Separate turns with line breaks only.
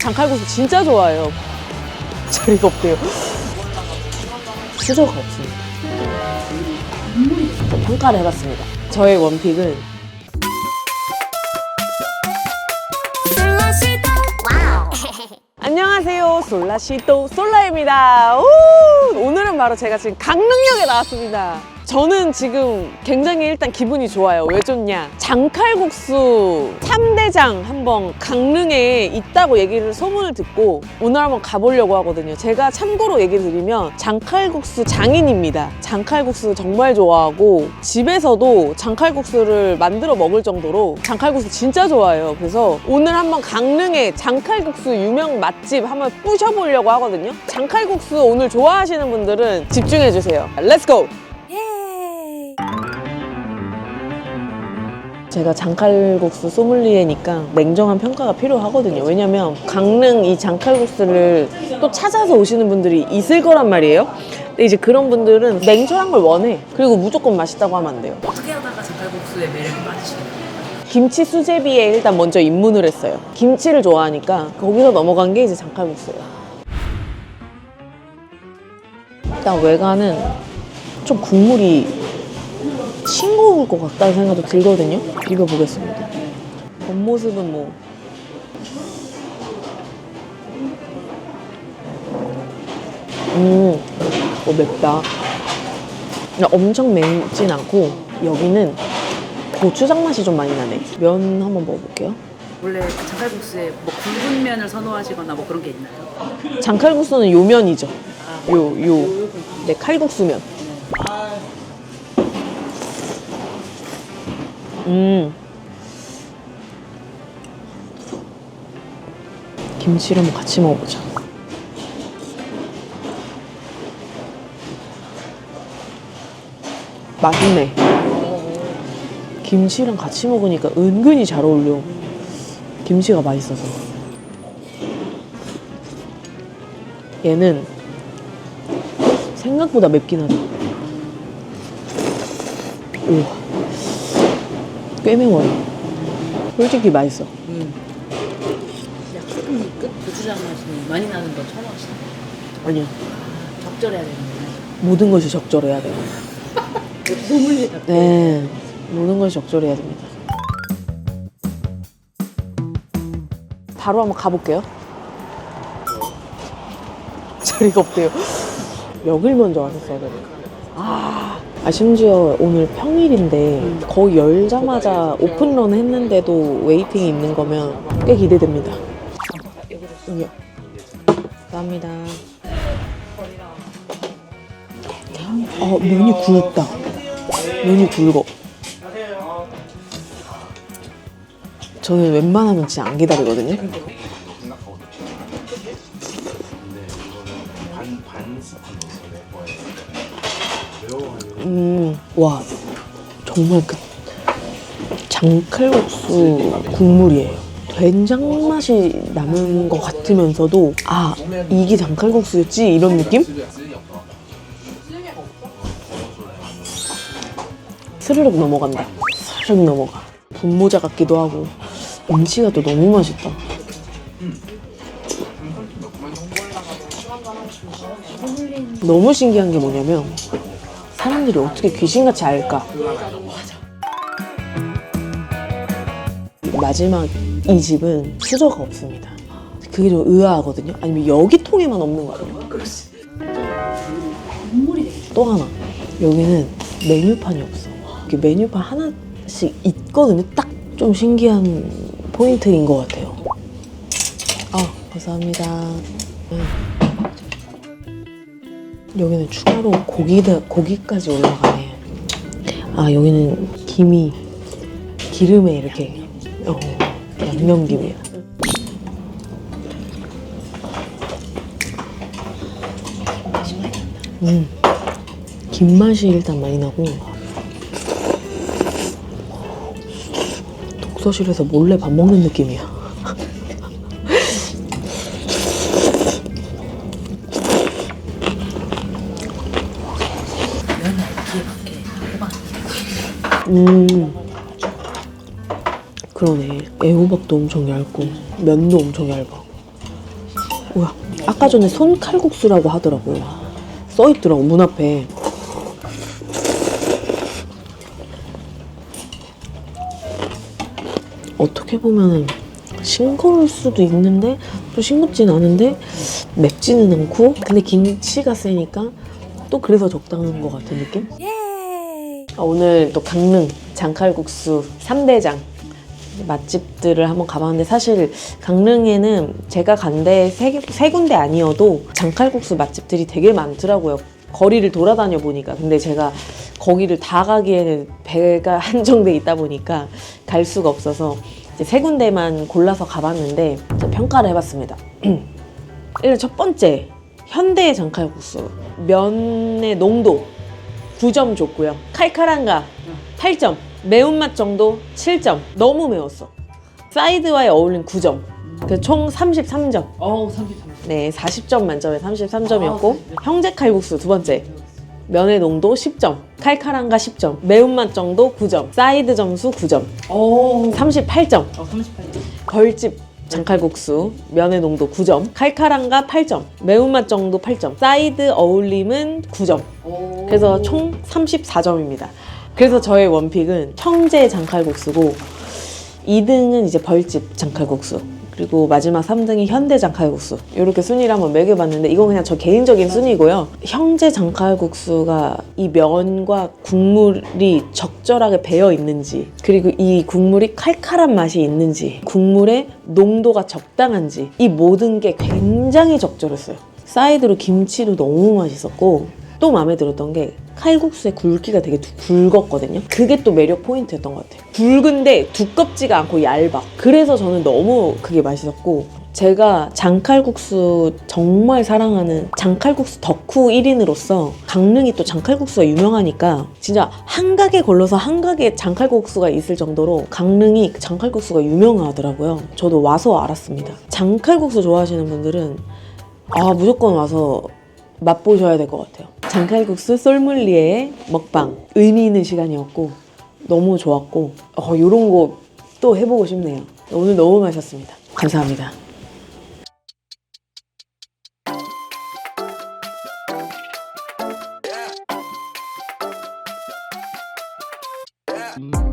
장칼국수 진짜 좋아해요. 자리가 없대요. 수저가 없습니다. 평가를 해봤습니다. 저의 원픽은 안녕하세요, 솔라시도 솔라입니다. 오늘은 바로 제가 지금 강릉역에 나왔습니다. 저는 지금 굉장히 일단 기분이 좋아요. 왜 좋냐? 장칼국수 3대장 한번 강릉에 있다고 얘기를 소문을 듣고 오늘 한번 가보려고 하거든요. 제가 참고로 얘기 드리면 장칼국수 장인입니다. 장칼국수 정말 좋아하고 집에서도 장칼국수를 만들어 먹을 정도로 장칼국수 진짜 좋아해요. 그래서 오늘 한번 강릉에 장칼국수 유명 맛집 한번 뿌셔보려고 하거든요. 장칼국수 오늘 좋아하시는 분들은 집중해주세요. 렛츠고! 제가 장칼국수 소믈리에니까 냉정한 평가가 필요하거든요. 왜냐면 강릉 이 장칼국수를 또 찾아서 오시는 분들이 있을 거란 말이에요. 근데 이제 그런 분들은 냉철한 걸 원해. 그리고 무조건 맛있다고 하면 안 돼요.
어떻게 하다가 장칼국수의 매력을 맞으시나요?
김치 수제비에 일단 먼저 입문을 했어요. 김치를 좋아하니까 거기서 넘어간 게 이제 장칼국수예요. 일단 외관은 좀 국물이 싱거울 것 같다는 생각도 들거든요. 비벼보겠습니다. 겉모습은 뭐 맵다. 엄청 맵진 않고 여기는 고추장 맛이 좀 많이 나네. 면 한번 먹어볼게요.
원래 장칼국수에 뭐 굵은 면을 선호하시거나 뭐 그런 게 있나요?
장칼국수는 요 면이죠. 네, 칼국수면. 김치를 한번 같이 먹어보자. 맛있네. 김치랑 같이 먹으니까 은근히 잘 어울려. 김치가 맛있어서. 얘는 생각보다 맵긴 하다. 오, 꽤 매워요. 솔직히 맛있어.
약간 끝 고추장 맛이 많이 나는 건 선호하시나요?
아니야.
적절해야 되는 거예요.
모든 것이 적절해야 돼요.
소믈리에
네, 모든 것이 적절해야 됩니다. 바로 한번 가볼게요. 자리가 없대요. 여길 먼저 왔었어야 되니까. 심지어 오늘 평일인데 거의 열자마자 오픈런 했는데도 웨이팅이 있는 거면 꽤 기대됩니다. 여기요. 감사합니다. 면이 굵다. 면이 굵어. 저는 웬만하면 진짜 안 기다리거든요. 와, 정말 그 장칼국수 국물이에요. 된장 맛이 나는 것 같으면서도 이게 장칼국수였지? 이런 느낌? 스르륵 넘어간다. 스르륵 넘어가. 분모자 같기도 하고 김치가 또 너무 맛있다. 너무 신기한 게 뭐냐면 사람들이 어떻게 귀신같이 알까? 마지막 이 집은 수저가 없습니다. 그게 좀 의아하거든요. 아니면 여기 통에만 없는 거 아니에요? 또 하나, 여기는 메뉴판이 없어. 이렇게 메뉴판 하나씩 있거든요. 딱 좀 신기한 포인트인 것 같아요. 감사합니다. 여기는 추가로 고기까지 올라가네. 여기는 기름에 이렇게 양념김이야. 김 맛이 일단 많이 나고 독서실에서 몰래 밥 먹는 느낌이야. 그러네. 애호박도 엄청 얇고 면도 엄청 얇아. 뭐야? 아까 전에 손칼국수라고 하더라고요. 써있더라고, 문 앞에. 어떻게 보면 싱거울 수도 있는데 또 싱겁진 않은데 맵지는 않고, 근데 김치가 세니까 또 그래서 적당한 것 같은 느낌? 오늘 또 강릉 장칼국수 3대장 맛집들을 한번 가봤는데, 사실 강릉에는 제가 간 데 세 군데 아니어도 장칼국수 맛집들이 되게 많더라고요. 거리를 돌아다녀 보니까. 근데 제가 거기를 다 가기에는 배가 한정돼 있다 보니까 갈 수가 없어서 이제 세 군데만 골라서 가봤는데 평가를 해봤습니다. 일단 첫 번째, 현대 장칼국수. 면의 농도 9점 줬고요. 칼칼한가 8점. 매운맛 정도 7점. 너무 매웠어. 사이드와의 어울림 9점. 그래서 총 33점.
33.
네, 40점 만점에 33점이었고, 형제 칼국수 두 번째. 면의 농도 10점. 칼칼한가 10점. 매운맛 정도 9점. 사이드 점수 9점. 38점.
38점.
벌집 장칼국수. 면의 농도 9점. 칼칼한가 8점. 매운맛 정도 8점. 사이드 어울림은 9점. 그래서 총 34점입니다. 그래서 저의 원픽은 형제 장칼국수고, 2등은 이제 벌집 장칼국수, 그리고 마지막 3등이 현대 장칼국수. 이렇게 순위를 한번 매겨봤는데, 이건 그냥 저 개인적인 순위고요. 형제 장칼국수가 이 면과 국물이 적절하게 배어 있는지, 그리고 이 국물이 칼칼한 맛이 있는지, 국물의 농도가 적당한지, 이 모든 게 굉장히 적절했어요. 사이드로 김치도 너무 맛있었고, 또 마음에 들었던 게 칼국수의 굵기가 되게 굵었거든요. 그게 또 매력 포인트였던 것 같아요. 굵은데 두껍지가 않고 얇아. 그래서 저는 너무 그게 맛있었고, 제가 장칼국수 정말 사랑하는 장칼국수 덕후 1인으로서 강릉이 또 장칼국수가 유명하니까 진짜 한가게 걸러서 한가게 장칼국수가 있을 정도로 강릉이 장칼국수가 유명하더라고요. 저도 와서 알았습니다. 장칼국수 좋아하시는 분들은 무조건 와서 맛보셔야 될 것 같아요. 장칼국수 솔믈리에의 먹방, 의미 있는 시간이었고 너무 좋았고, 이런 거 또 해보고 싶네요. 오늘 너무 맛있었습니다. 감사합니다.
Yeah.